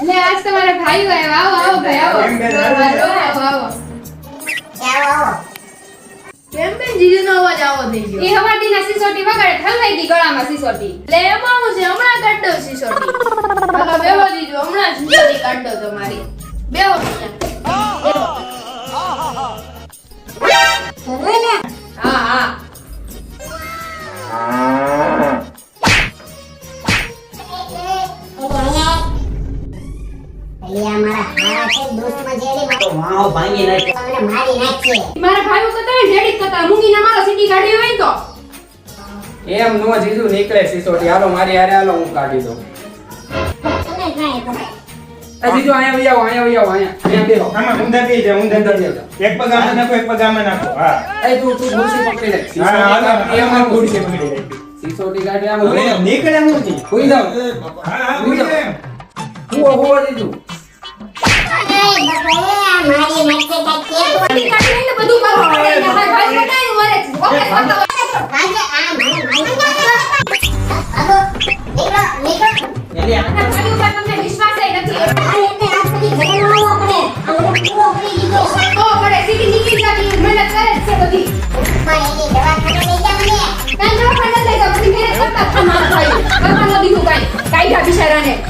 લે આજ તમારા ભાઈઓ આવ્યા. આવો ભાઈ આવો. આવો. કેમ બેન જીજુનો અવાજ આવો થઈ ગયો? એ હવાડીના સિસોટી વગાડે ઠલવાઈ ગઈ ગળામાં સિસોટી. લે એમાં હું છે હમણાં કાઢો સિસોટી. હાલો બેહો જીજુ હમણાં સિસોટી કાઢો તમારી. બેહો હા હા. મારો ભાંગી નાખ્યો મારા ભાઈઓ કતા જેડી કતા મૂંગીના મારો સીટી કાઢી હોય તો એમ નો જીજુ નીકળે સિસોટી. હાલો મારી હારે હાલો, હું કાઢી દઉં. આ જીજુ અહીંયા આવી આવો, અહીંયા બેહો. આમાં ઊંધા થઈ જાય, ઊંધા થઈ જાય. એક પગ આમાં નાખો, એક પગ આમાં નાખો. હા. એ તું ખુરશી પકડી લે. હા, હાલો. એમાં ખુરશી પકડી લે. સિસોટી કાઢી આમ હવે નીકળે હું થી. હુઈ જાવ. હા, હા, ઉઈ જાય. હુઓ જીજુ. સીટી કાઢી લઈને બધું કરવું પડે. મારા ભાઈઓ કટાઈ મરે છે. ઓકે ફોટો એટલે મારા ભાઈઓ પર તમને વિશ્વાસ નથી. તો પડે સીટી નીકળી જતી મહેનત કરે જ છે બધી. કાંઈ દવાખાને લઈ જાઓ, બધી મહેનત કરતા હતા મારા ભાઈઓ. કરવાનું દીધું કાંઈ. કાઢ્યા બિચારાને.